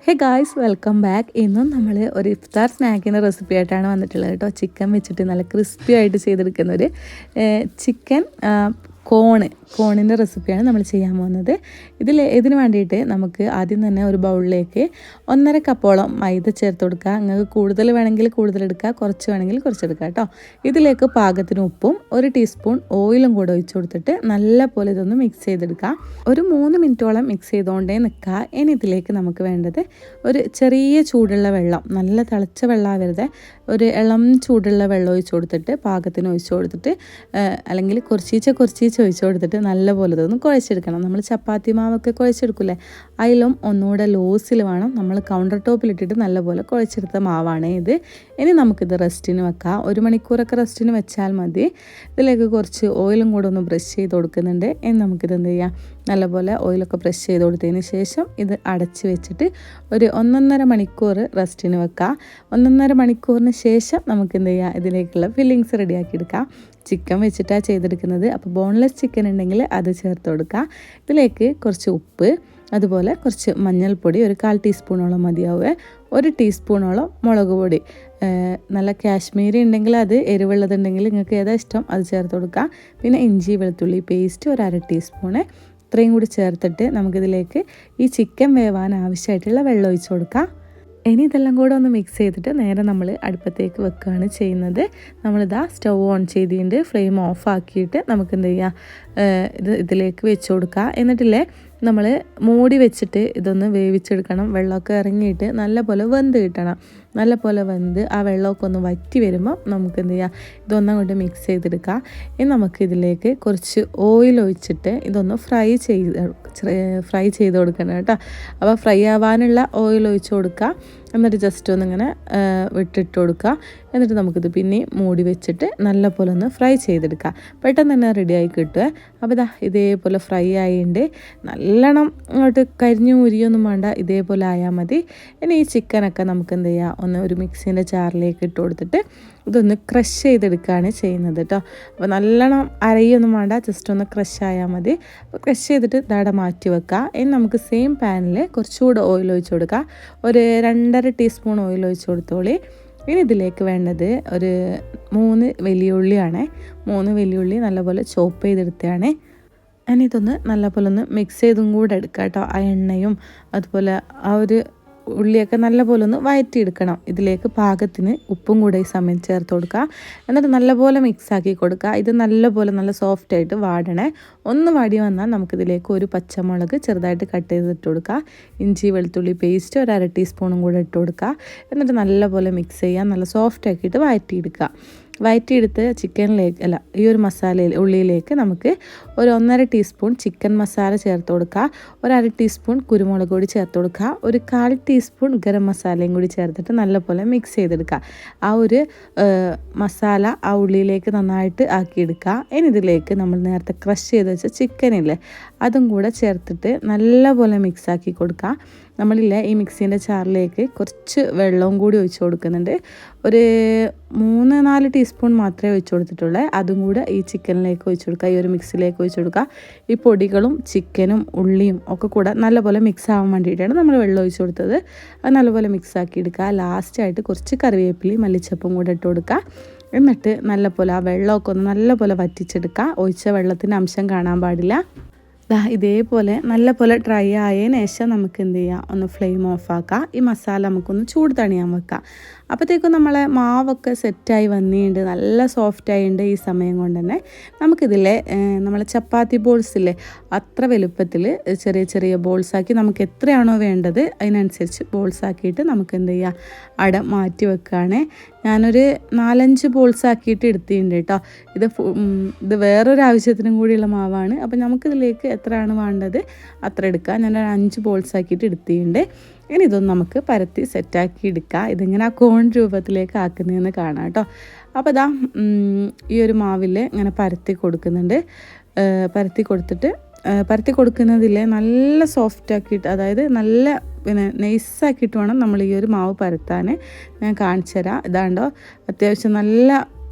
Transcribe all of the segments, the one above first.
Hey guys, welcome back. ഇന്നും നമ്മൾ ഒരു ഇഫ്താർ സ്നാക്കിൻ്റെ റെസിപ്പി ആയിട്ടാണ് വന്നിട്ടുള്ളത് കേട്ടോ. ചിക്കൻ വെച്ചിട്ട് നല്ല ക്രിസ്പി ആയിട്ട് ചെയ്തെടുക്കുന്ന ഒരു ചിക്കൻ കോണിൻ്റെ റെസിപ്പിയാണ് നമ്മൾ ചെയ്യാൻ പോകുന്നത്. ഇതിന് വേണ്ടിയിട്ട് നമുക്ക് ആദ്യം തന്നെ ഒരു ബൗളിലേക്ക് 1.5 കപ്പോളം മൈദ ചേർത്ത് കൊടുക്കുക. നിങ്ങൾക്ക് കൂടുതൽ വേണമെങ്കിൽ കൂടുതലെടുക്കുക, കുറച്ച് വേണമെങ്കിൽ കുറച്ചെടുക്കുക കേട്ടോ. ഇതിലേക്ക് പാകത്തിന് ഉപ്പും 1 ടീസ്പൂൺ ഓയിലും കൂടെ ഒഴിച്ചു കൊടുത്തിട്ട് നല്ല പോലെ ഇതൊന്ന് മിക്സ് ചെയ്തെടുക്കുക. ഒരു 3 മിനിറ്റോളം മിക്സ് ചെയ്തുകൊണ്ടേ നിൽക്കുക. ഇനി ഇതിലേക്ക് നമുക്ക് വേണ്ടത് ഒരു ചെറിയ ചൂടുള്ള വെള്ളം, നല്ല തിളച്ച വെള്ളമാവരുത്, ഒരു ഇളം ചൂടുള്ള വെള്ളം ഒഴിച്ചു കൊടുത്തിട്ട് പാകത്തിന് ഒഴിച്ചു കൊടുത്തിട്ട് അല്ലെങ്കിൽ കുറച്ചീച്ച ഒഴിച്ചു കൊടുത്തിട്ട് നല്ലപോലെ ഇതൊന്ന് കുഴച്ചെടുക്കണം. നമ്മൾ ചപ്പാത്തി മാവൊക്കെ കുഴച്ചെടുക്കില്ലേ, അതിലും ഒന്നുകൂടെ ലോസിൽ വേണം. നമ്മൾ കൗണ്ടർ ടോപ്പിലിട്ടിട്ട് നല്ലപോലെ കുഴച്ചെടുത്ത മാവാണ് ഇത്. ഇനി നമുക്കിത് റെസ്റ്റിന് വെക്കാം. 1 മണിക്കൂറൊക്കെ റെസ്റ്റിന് വെച്ചാൽ മതി. ഇതിലേക്ക് കുറച്ച് ഓയിലും കൂടെ ഒന്ന് ബ്രഷ് ചെയ്ത് കൊടുക്കുന്നുണ്ട്. ഇനി നമുക്കിത് എന്ത് ചെയ്യാം, നല്ലപോലെ ഓയിലൊക്കെ ബ്രഷ് ചെയ്ത് കൊടുത്തതിന് ശേഷം ഇത് അടച്ച് വെച്ചിട്ട് ഒരു 1.5 മണിക്കൂർ റെസ്റ്റിന് വെക്കാം. 1.5 മണിക്കൂറിന് ശേഷം നമുക്ക് എന്ത് ചെയ്യാം, ഇതിലേക്കുള്ള ഫില്ലിങ്സ് റെഡിയാക്കി എടുക്കാം. ചിക്കൻ വെച്ചിട്ടാണ് ചെയ്തെടുക്കുന്നത്. അപ്പോൾ ബോൺലെസ് ചിക്കൻ ഉണ്ടെങ്കിൽ അത് ചേർത്ത് കൊടുക്കുക. ഇതിലേക്ക് കുറച്ച് ഉപ്പ്, അതുപോലെ കുറച്ച് മഞ്ഞൾപ്പൊടി, ഒരു 1/4 ടീസ്പൂണോളം മതിയാവുക, 1 ടീസ്പൂണോളം മുളക് പൊടി, നല്ല കാശ്മീരി ഉണ്ടെങ്കിൽ അത്, എരിവുള്ളതുണ്ടെങ്കിൽ നിങ്ങൾക്ക് ഏതാ ഇഷ്ടം അത് ചേർത്ത് കൊടുക്കുക. പിന്നെ ഇഞ്ചി വെളുത്തുള്ളി പേസ്റ്റ് ഒരു 1/2 ടീസ്പൂണ്, ഇത്രയും കൂടി ചേർത്തിട്ട് നമുക്കിതിലേക്ക് ഈ ചിക്കൻ വേവാൻ ആവശ്യമായിട്ടുള്ള വെള്ളം ഒഴിച്ച് കൊടുക്കാം. ഇനി ഇതെല്ലാം കൂടെ ഒന്ന് മിക്സ് ചെയ്തിട്ട് നേരെ നമ്മൾ അടുപ്പത്തേക്ക് വെക്കുകയാണ് ചെയ്യുന്നത്. നമ്മളിതാ സ്റ്റവ് ഓൺ ചെയ്തിട്ടുണ്ട്, ഫ്ലെയിം ഓഫ് ആക്കിയിട്ട് നമുക്ക് എന്ത് ചെയ്യാം, ഇതിലേക്ക് വെച്ച് കൊടുക്കുക. എന്നിട്ടില്ലേ നമ്മൾ മൂടി വെച്ചിട്ട് ഇതൊന്ന് വേവിച്ചെടുക്കണം. വെള്ളമൊക്കെ ഇറങ്ങിയിട്ട് നല്ലപോലെ വെന്ത് കിട്ടണം. നല്ലപോലെ വെന്ത് ആ വെള്ളമൊക്കെ ഒന്ന് വറ്റി വരുമ്പോൾ നമുക്ക് എന്ത് ചെയ്യാം, ഇതൊന്നും കൊണ്ട് മിക്സ് ചെയ്തെടുക്കാം. ഇനി നമുക്ക് ഇതിലേക്ക് കുറച്ച് ഓയിൽ ഒഴിച്ചിട്ട് ഇതൊന്ന് ഫ്രൈ ചെയ്ത് കൊടുക്കണം കേട്ടോ. അപ്പോൾ ഫ്രൈ ആവാനുള്ള ഓയിൽ ഒഴിച്ച് കൊടുക്കുക. എന്നിട്ട് ജസ്റ്റ് ഒന്നിങ്ങനെ വിട്ടിട്ട് കൊടുക്കുക. എന്നിട്ട് നമുക്കിത് പിന്നെ മൂടി വെച്ചിട്ട് നല്ലപോലെ ഒന്ന് ഫ്രൈ ചെയ്തെടുക്കുക. പെട്ടെന്ന് തന്നെ റെഡിയായി കിട്ടുക. അപ്പോൾ ഇതേപോലെ ഫ്രൈ ആയിട്ടുണ്ട്. നല്ലോണം അങ്ങോട്ട് കരിഞ്ഞു മുരിയൊന്നും വേണ്ട, ഇതേപോലെ ആയാൽ മതി. ഇനി ഈ ചിക്കനൊക്കെ നമുക്ക് എന്ത് ചെയ്യാം, ഒരു മിക്സിൻ്റെ ജാറിലേക്ക് ഇട്ട് കൊടുത്തിട്ട് ഇതൊന്ന് ക്രഷ് ചെയ്തെടുക്കുകയാണ് ചെയ്യുന്നത് കേട്ടോ. അപ്പോൾ നല്ലോണം അരയൊന്നും വേണ്ട, ജസ്റ്റ് ഒന്ന് ക്രഷ് ആയാൽ മതി. അപ്പോൾ ക്രഷ് ചെയ്തിട്ട് ദാടെ മാറ്റി വെക്കുക. ഇനി നമുക്ക് സെയിം പാനിൽ കുറച്ചുകൂടെ ഓയിൽ ഒഴിച്ച് കൊടുക്കുക. ഒരു 2.5 ടീസ്പൂൺ ഓയിൽ ഒഴിച്ച് കൊടുത്തോളി. ഇനി ഇതിലേക്ക് വേണ്ടത് ഒരു 3 വലിയുള്ളിയാണ്. 3 വലിയുള്ളി നല്ലപോലെ ചോപ്പ് ചെയ്തെടുത്തതാണ്. ഇനി ഇതൊന്ന് നല്ലപോലെ ഒന്ന് മിക്സ് ചെയ്തും കൂടെ എടുക്കുക കേട്ടോ. ആ എണ്ണയും അതുപോലെ ആ ഒരു ഉള്ളിയൊക്കെ നല്ലപോലെ ഒന്ന് വഴറ്റിയെടുക്കണം. ഇതിലേക്ക് പാകത്തിന് ഉപ്പും കൂടെ ഈ സമയം ചേർത്ത് കൊടുക്കുക. എന്നിട്ട് നല്ലപോലെ മിക്സാക്കി കൊടുക്കുക. ഇത് നല്ലപോലെ നല്ല സോഫ്റ്റായിട്ട് വാടണേ. ഒന്ന് വാടി വന്നാൽ നമുക്കിതിലേക്ക് ഒരു പച്ചമുളക് ചെറുതായിട്ട് കട്ട് ചെയ്തിട്ട് കൊടുക്കുക. ഇഞ്ചി വെളുത്തുള്ളി പേസ്റ്റ് ഒരു 1/2 ടീസ്പൂണും കൂടെ ഇട്ട് കൊടുക്കുക. എന്നിട്ട് നല്ലപോലെ മിക്സ് ചെയ്യാൻ നല്ല സോഫ്റ്റാക്കിയിട്ട് വഴറ്റിയെടുക്കുക. വഴറ്റിയെടുത്ത് ചിക്കനിലേക്ക് ഈ ഒരു ഉള്ളിയിലേക്ക് നമുക്ക് ഒരു 1.5 ടീസ്പൂൺ ചിക്കൻ മസാല ചേർത്ത് കൊടുക്കുക. ഒരു 1/2 ടീസ്പൂൺ കുരുമുളക് പൊടി ചേർത്ത് കൊടുക്കുക. ഒരു 1/4 ടീസ്പൂൺ ഗരം മസാലയും കൂടി ചേർത്തിട്ട് നല്ലപോലെ മിക്സ് ചെയ്തെടുക്കുക. ആ ഒരു മസാല ആ ഉള്ളിയിലേക്ക് നന്നായിട്ട് ആക്കിയെടുക്കുക. ഇനി ഇതിലേക്ക് നമ്മൾ നേരത്തെ ക്രഷ് ചെയ്ത് വെച്ച ചിക്കനില്ലേ, അതും കൂടെ ചേർത്തിട്ട് നല്ലപോലെ മിക്സാക്കി കൊടുക്കുക. നമ്മളില്ലേ ഈ മിക്സീൻ്റെ ചാറിലേക്ക് കുറച്ച് വെള്ളവും കൂടി ഒഴിച്ച് കൊടുക്കുന്നുണ്ട്. ഒരു 3-4 ടീസ്പൂൺ മാത്രമേ ഒഴിച്ച് കൊടുത്തിട്ടുള്ളൂ. അതും കൂടെ ഈ ചിക്കനിലേക്ക് ഒഴിച്ച് കൊടുക്കുക, ഈ ഒരു മിക്സിലേക്ക് ഒഴിച്ച് കൊടുക്കുക. ഈ പൊടികളും ചിക്കനും ഉള്ളിയും ഒക്കെ കൂടെ നല്ലപോലെ മിക്സ് ആവാൻ വേണ്ടിയിട്ടാണ് നമ്മൾ വെള്ളം ഒഴിച്ച് കൊടുത്തത്. അത് നല്ലപോലെ മിക്സ് ആക്കി എടുക്കുക. ലാസ്റ്റായിട്ട് കുറച്ച് കറിവേപ്പിലയും മല്ലിച്ചപ്പും കൂടെ ഇട്ട് കൊടുക്കുക. എന്നിട്ട് നല്ലപോലെ ആ വെള്ളമൊക്കെ ഒന്ന് നല്ലപോലെ വറ്റിച്ചെടുക്കുക. ഒഴിച്ച വെള്ളത്തിൻ്റെ അംശം കാണാൻ പാടില്ല. ഇതേപോലെ നല്ലപോലെ ഡ്രൈ ആയതിനു ശേഷം നമുക്ക് എന്ത് ചെയ്യാം, ഒന്ന് ഫ്ലെയിം ഓഫ് ആക്കാം. ഈ മസാല നമുക്കൊന്ന് ചൂട് തണിയാൻ വെക്കാം. അപ്പോഴത്തേക്കും നമ്മളെ മാവൊക്കെ സെറ്റായി വന്നിട്ടുണ്ട്, നല്ല സോഫ്റ്റായിട്ടുണ്ട്. ഈ സമയം കൊണ്ട് തന്നെ നമുക്കിതിലെ നമ്മളെ ചപ്പാത്തി ബോൾസില്ലേ, അത്ര വലുപ്പത്തിൽ ചെറിയ ചെറിയ ബോൾസാക്കി നമുക്ക് എത്രയാണോ വേണ്ടത് അതിനനുസരിച്ച് ബോൾസാക്കിയിട്ട് നമുക്ക് എന്ത് ചെയ്യുക, അട മാറ്റി വെക്കുകയാണ്. ഞാനൊരു 4-5 ബോൾസാക്കിയിട്ട് എടുത്തിട്ടുണ്ട് കേട്ടോ. ഇത് വേറൊരു ആവശ്യത്തിനും കൂടിയുള്ള മാവാണ്. അപ്പോൾ നമുക്കിതിലേക്ക് എത്രയാണ് വേണ്ടത് അത്ര എടുക്കുക. ഞാൻ 5 ബോൾസാക്കിയിട്ട് എടുത്തിട്ടുണ്ട്. ഇനി ഇതൊന്ന് നമുക്ക് പരത്തി സെറ്റാക്കി എടുക്കുക. ഇതിങ്ങനെ ആ കോൺ രൂപത്തിലേക്ക് ആക്കുന്നതെന്ന് കാണാം കേട്ടോ. അപ്പോൾ ഈ ഒരു മാവിൽ ഇങ്ങനെ പരത്തി കൊടുക്കുന്നുണ്ട്. പരത്തി കൊടുക്കുന്നതിലെ നല്ല സോഫ്റ്റ് ആക്കിയിട്ട്, അതായത് നല്ല നൈസാക്കിയിട്ട് വേണം നമ്മൾ ഈ ഒരു മാവ് പരത്താൻ. ഞാൻ കാണിച്ചു തരാം. ഇതാണ്ടോ അത്യാവശ്യം നല്ല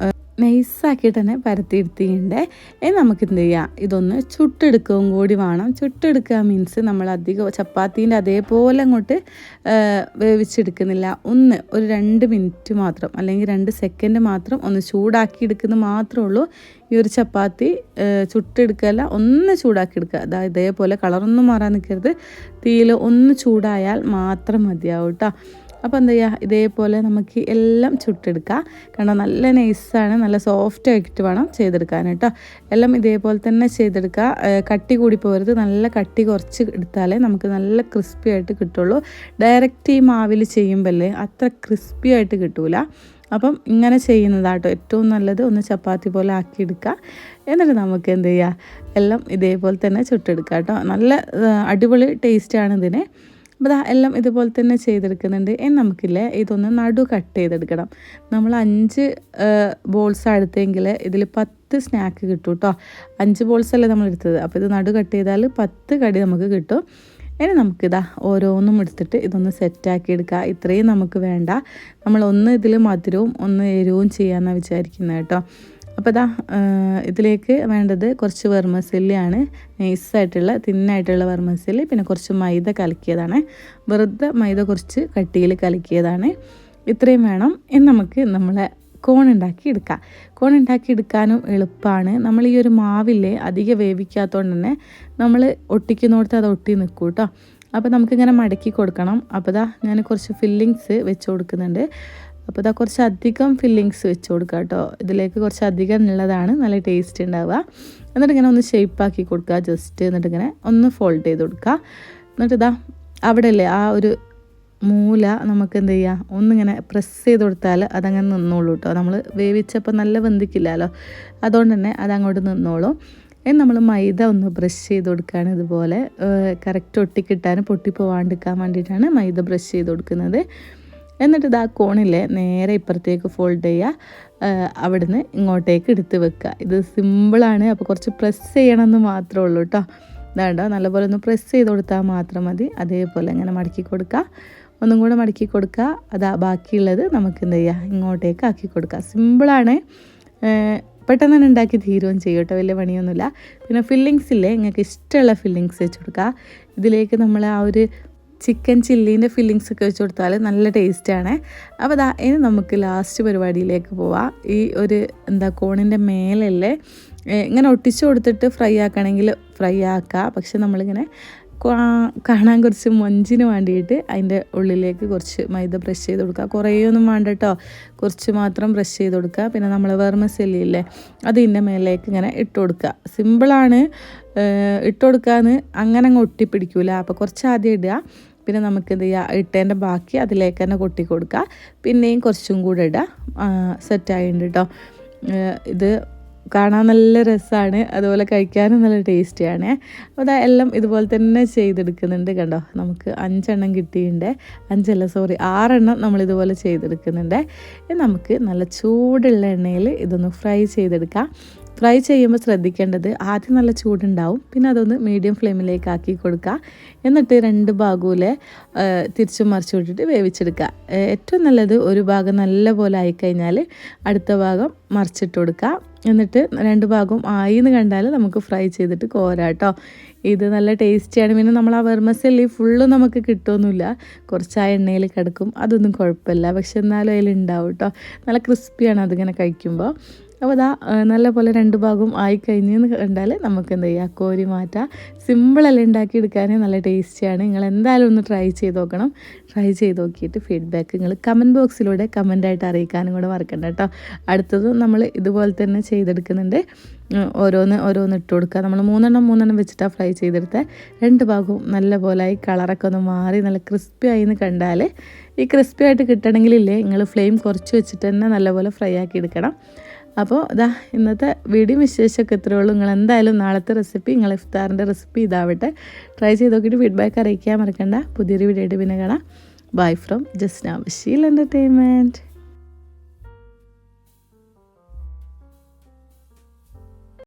നൈസാക്കിയിട്ട് തന്നെ പരത്തിയെടുത്തിട്ടുണ്ട്. ഇനി നമുക്ക് എന്ത് ചെയ്യാം, ഇതൊന്ന് ചുട്ടെടുക്കുകയും കൂടി വേണം. ചുട്ടെടുക്കുക മീൻസ് നമ്മൾ അധികം ചപ്പാത്തീൻ്റെ അതേപോലെ അങ്ങോട്ട് വേവിച്ചെടുക്കുന്നില്ല. ഒരു 2 മിനിറ്റ് മാത്രം അല്ലെങ്കിൽ 2 സെക്കൻഡ് മാത്രം ഒന്ന് ചൂടാക്കി എടുക്കുന്നത് മാത്രമേ ഉള്ളൂ. ഈ ഒരു ചപ്പാത്തി ചുട്ടെടുക്കുകയല്ല, ഒന്ന് ചൂടാക്കി എടുക്കുക. അതായത് ഇതേപോലെ കളറൊന്നും മാറാൻ നിൽക്കരുത്. തീയിൽ ഒന്ന് ചൂടായാൽ മാത്രം മതിയാവും കേട്ടോ. അപ്പോൾ എന്താ ചെയ്യുക, ഇതേപോലെ നമുക്ക് എല്ലാം ചുട്ടെടുക്കാം. കാരണം നല്ല നൈസാണ്, നല്ല സോഫ്റ്റ് ആയിട്ട് വേണം ചെയ്തെടുക്കാൻ കേട്ടോ. എല്ലാം ഇതേപോലെ തന്നെ ചെയ്തെടുക്കുക. കട്ടി കൂടി പോകരുത്, നല്ല കട്ടി കുറച്ച് എടുത്താലേ നമുക്ക് നല്ല ക്രിസ്പി ആയിട്ട് കിട്ടുള്ളൂ. ഡയറക്റ്റ് ഈ മാവിൽ ചെയ്യുമ്പോഴല്ലേ അത്ര ക്രിസ്പി ആയിട്ട് കിട്ടൂല. അപ്പം ഇങ്ങനെ ചെയ്യുന്നതാട്ടോ ഏറ്റവും നല്ലത്. ഒന്ന് ചപ്പാത്തി പോലെ ആക്കിയെടുക്കുക. എന്നിട്ട് നമുക്ക് എന്ത് ചെയ്യുക, എല്ലാം ഇതേപോലെ തന്നെ ചുട്ടെടുക്കുക കേട്ടോ. നല്ല അടിപൊളി ടേസ്റ്റാണ് ഇതിന്. അപ്പോൾ എല്ലാം ഇതുപോലെ തന്നെ ചെയ്തെടുക്കുന്നുണ്ട്. നമുക്കില്ലേ ഇതൊന്ന് നടു കട്ട് ചെയ്തെടുക്കണം. നമ്മൾ 5 ബോൾസ് എടുത്തെങ്കിൽ ഇതിൽ 10 സ്നാക്ക് കിട്ടും കേട്ടോ. 5 ബോൾസല്ലേ നമ്മൾ എടുത്തത്. അപ്പോൾ ഇത് നടു കട്ട് ചെയ്താൽ 10 കടി നമുക്ക് കിട്ടും. ഇനി നമുക്കിതാ ഓരോന്നും എടുത്തിട്ട് ഇതൊന്ന് സെറ്റാക്കി എടുക്കുക. ഇത്രയും നമുക്ക് വേണ്ട. നമ്മളൊന്ന് ഇതിൽ മധുരവും ഒന്ന് എരിവും ചെയ്യാമെന്നാണ് വിചാരിക്കുന്നത് കേട്ടോ. അപ്പോൾ ഇതിലേക്ക് വേണ്ടത് കുറച്ച് വെർമസെല്ലിയാണ്, നൈസായിട്ടുള്ള തിന്നായിട്ടുള്ള വെർമസെല്ലി, പിന്നെ കുറച്ച് മൈദ കലക്കിയതാണ്. വെറുതെ മൈദ കുറച്ച് കട്ടിയിൽ കലക്കിയതാണ്. ഇത്രയും വേണം. ഇനി നമുക്ക് നമ്മളെ കോൺ ഉണ്ടാക്കി എടുക്കാനും എളുപ്പമാണ്. നമ്മൾ ഈ ഒരു മാവില്ലേ അധികം വേവിക്കാത്തതുകൊണ്ട് തന്നെ നമ്മൾ ഒട്ടിക്കുന്നിടത്ത് അത് ഒട്ടി നിൽക്കും കേട്ടോ. അപ്പോൾ നമുക്കിങ്ങനെ മടക്കി കൊടുക്കണം. അപ്പോൾ ഞാൻ കുറച്ച് ഫില്ലിങ്സ് വെച്ച് കൊടുക്കുന്നുണ്ട്. അപ്പോൾ കുറച്ച് അധികം ഫില്ലിങ്സ് വെച്ച് കൊടുക്കുക കേട്ടോ. ഇതിലേക്ക് കുറച്ച് അധികം ഉള്ളതാണ് നല്ല ടേസ്റ്റ് ഉണ്ടാവുക. എന്നിട്ട് ഇങ്ങനെ ഒന്ന് ഷേപ്പാക്കി കൊടുക്കുക ജസ്റ്റ്. എന്നിട്ട് ഇങ്ങനെ ഒന്ന് ഫോൾഡ് ചെയ്ത് കൊടുക്കുക. എന്നിട്ട് അവിടെ അല്ലേ ആ ഒരു മൂല നമുക്ക് എന്ത് ചെയ്യുക, ഒന്നിങ്ങനെ പ്രസ് ചെയ്ത് കൊടുത്താൽ അതങ്ങനെ നിന്നോളൂ കേട്ടോ. നമ്മൾ വേവിച്ചപ്പോൾ നല്ല വെന്തിക്കില്ലല്ലോ, അതുകൊണ്ട് തന്നെ അതങ്ങോട്ട് നിന്നോളും. നമ്മൾ മൈദ ഒന്ന് ബ്രഷ് ചെയ്ത് കൊടുക്കുകയാണ്. ഇതുപോലെ കറക്റ്റ് ഒട്ടിക്കിട്ടാൻ പൊട്ടിപ്പോവാണ്ടിരിക്കാൻ വേണ്ടിയിട്ടാണ് മൈദ ബ്രഷ് ചെയ്ത് കൊടുക്കുന്നത്. എന്നിട്ട് കോണിലെ നേരെ ഇപ്പുറത്തേക്ക് ഫോൾഡ് ചെയ്യുക, അവിടുന്ന് ഇങ്ങോട്ടേക്ക് എടുത്ത് വെക്കുക. ഇത് സിമ്പിളാണ്. അപ്പോൾ കുറച്ച് പ്രസ് ചെയ്യണമെന്ന് മാത്രമേ ഉള്ളൂ കേട്ടോ. ഇതാണ്ടോ നല്ലപോലെ ഒന്ന് പ്രസ് ചെയ്ത് കൊടുത്താൽ മാത്രം മതി. അതേപോലെ ഇങ്ങനെ മടക്കി കൊടുക്കുക, ഒന്നും കൂടെ മടക്കി കൊടുക്കുക. ബാക്കിയുള്ളത് നമുക്ക് എന്ത് ചെയ്യുക, ഇങ്ങോട്ടേക്ക് ആക്കി കൊടുക്കുക. സിമ്പിളാണ്, പെട്ടെന്ന് തന്നെ ഉണ്ടാക്കി തീരുകയും ചെയ്യും കേട്ടോ. വലിയ പണിയൊന്നുമില്ല. പിന്നെ ഫില്ലിങ്സ് ഇല്ലേ, നിങ്ങൾക്ക് ഇഷ്ടമുള്ള ഫില്ലിങ്സ് വെച്ച് കൊടുക്കുക. ഇതിലേക്ക് നമ്മൾ ആ ഒരു ചിക്കൻ ചില്ലീൻ്റെ ഫില്ലിങ്സ് ഒക്കെ വെച്ച് കൊടുത്താൽ നല്ല ടേസ്റ്റാണ്. അപ്പോൾ ഇനി നമുക്ക് ലാസ്റ്റ് പരിപാടിയിലേക്ക് പോവാം. ഈ ഒരു കോണിൻ്റെ മേലല്ലേ ഇങ്ങനെ ഒട്ടിച്ചു കൊടുത്തിട്ട് ഫ്രൈ ആക്കുകയാണെങ്കിൽ ഫ്രൈ ആക്കുക. പക്ഷെ നമ്മളിങ്ങനെ കാണാൻ കുറച്ച് മൊഞ്ചിന് വേണ്ടിയിട്ട് അതിൻ്റെ ഉള്ളിലേക്ക് കുറച്ച് മൈദ ബ്രഷ് ചെയ്ത് കൊടുക്കുക. കുറേയൊന്നും വേണ്ട കേട്ടോ, കുറച്ച് മാത്രം ബ്രഷ് ചെയ്ത് കൊടുക്കുക. പിന്നെ നമ്മൾ വെർമസെല്ലി ഇല്ലേ അത് ഇതിൻ്റെ മേലേക്ക് ഇങ്ങനെ ഇട്ട് കൊടുക്കുക. സിമ്പിളാണ്, ഇട്ട് കൊടുക്കാന്ന് അങ്ങനെ അങ്ങ് ഒട്ടിപ്പിടിക്കൂല. അപ്പോൾ കുറച്ച് ആദ്യം ഇടുക, പിന്നെ നമുക്ക് എന്ത് ചെയ്യുക, ഇട്ടതിൻ്റെ ബാക്കി അതിലേക്ക് തന്നെ കൊട്ടി കൊടുക്കുക. പിന്നെയും കുറച്ചും കൂടെ ഇടുക. സെറ്റായിട്ടുണ്ട് കേട്ടോ. ഇത് കാണാൻ നല്ല രസമാണ്, അതുപോലെ കഴിക്കാനും നല്ല ടേസ്റ്റിയാണ്. അപ്പോൾ എല്ലാം ഇതുപോലെ തന്നെ ചെയ്തെടുക്കുന്നുണ്ട്. കണ്ടോ, നമുക്ക് 5 എണ്ണം കിട്ടിയിട്ടുണ്ട്. 6 എണ്ണം നമ്മളിതുപോലെ ചെയ്തെടുക്കുന്നുണ്ട്. നമുക്ക് നല്ല ചൂടുള്ള എണ്ണയിൽ ഇതൊന്ന് ഫ്രൈ ചെയ്തെടുക്കാം. ഫ്രൈ ചെയ്യുമ്പോൾ ശ്രദ്ധിക്കേണ്ടത് ആദ്യം നല്ല ചൂടുണ്ടാവും, പിന്നെ അതൊന്ന് മീഡിയം ഫ്ലെയിമിലേക്ക് ആക്കി കൊടുക്കുക. എന്നിട്ട് 2 ഭാഗവും തിരിച്ചും മറിച്ചു വിട്ടിട്ട് വേവിച്ചെടുക്കുക. ഏറ്റവും നല്ലത് ഒരു ഭാഗം നല്ല പോലെ ആയിക്കഴിഞ്ഞാൽ അടുത്ത ഭാഗം മറിച്ചിട്ട് കൊടുക്കുക. എന്നിട്ട് 2 ഭാഗവും ആയി എന്ന് കണ്ടാൽ നമുക്ക് ഫ്രൈ ചെയ്തിട്ട് കോരാട്ടോ. ഇത് നല്ല ടേസ്റ്റിയാണ്. പിന്നെ നമ്മൾ ആ വെർമസെല്ലി ഫുള്ള് നമുക്ക് കിട്ടുമൊന്നുമില്ല, കുറച്ച് ആ എണ്ണയിൽ കിടക്കും, അതൊന്നും കുഴപ്പമില്ല. പക്ഷെ എന്നാലും അതിലുണ്ടാവും കേട്ടോ, നല്ല ക്രിസ്പിയാണ് അതിങ്ങനെ കഴിക്കുമ്പോൾ. അപ്പോൾ നല്ല പോലെ 2 ഭാഗവും ആയിക്കഴിഞ്ഞെന്ന് കണ്ടാൽ നമുക്ക് എന്ത് ചെയ്യുക, കോരി മാറ്റാം. സിമ്പിളല്ല ഉണ്ടാക്കിയെടുക്കാൻ, നല്ല ടേസ്റ്റിയാണ്. നിങ്ങൾ എന്തായാലും ഒന്ന് ട്രൈ ചെയ്ത് നോക്കണം. ട്രൈ ചെയ്ത് നോക്കിയിട്ട് ഫീഡ്ബാക്ക് നിങ്ങൾ കമൻറ്റ് ബോക്സിലൂടെ കമൻറ്റായിട്ട് അറിയിക്കാനും കൂടെ മറക്കണ്ട കേട്ടോ. അടുത്തതും നമ്മൾ ഇതുപോലെ തന്നെ ചെയ്തെടുക്കുന്നുണ്ട്. ഓരോന്ന് ഇട്ട് കൊടുക്കുക. നമ്മൾ 3 എണ്ണം വെച്ചിട്ടാണ് ഫ്രൈ ചെയ്തെടുത്തത്. 2 ഭാഗവും നല്ല പോലായി കളറൊക്കെ ഒന്ന് മാറി നല്ല ക്രിസ്പി ആയി എന്ന് കണ്ടാൽ, ഈ ക്രിസ്പി ആയിട്ട് കിട്ടണമെങ്കിലില്ലേ നിങ്ങൾ ഫ്ലെയിം കുറച്ച് വെച്ചിട്ട് തന്നെ നല്ലപോലെ ഫ്രൈ ആക്കി എടുക്കണം. അപ്പോൾ ഇന്നത്തെ വീഡിയോ വിശേഷമൊക്കെ ഇത്രയേ ഉള്ളൂ. നിങ്ങൾ എന്തായാലും നാളത്തെ റെസിപ്പി, നിങ്ങൾ ഇഫ്താറിൻ്റെ റെസിപ്പി ഇതാവട്ടെ. ട്രൈ ചെയ്ത് നോക്കിയിട്ട് ഫീഡ്ബാക്ക് അറിയിക്കാൻ മറക്കണ്ട. പുതിയൊരു വീഡിയോ ആയിട്ട് പിന്നെ കാണാം. Bye from Jasna Basheel entertainment.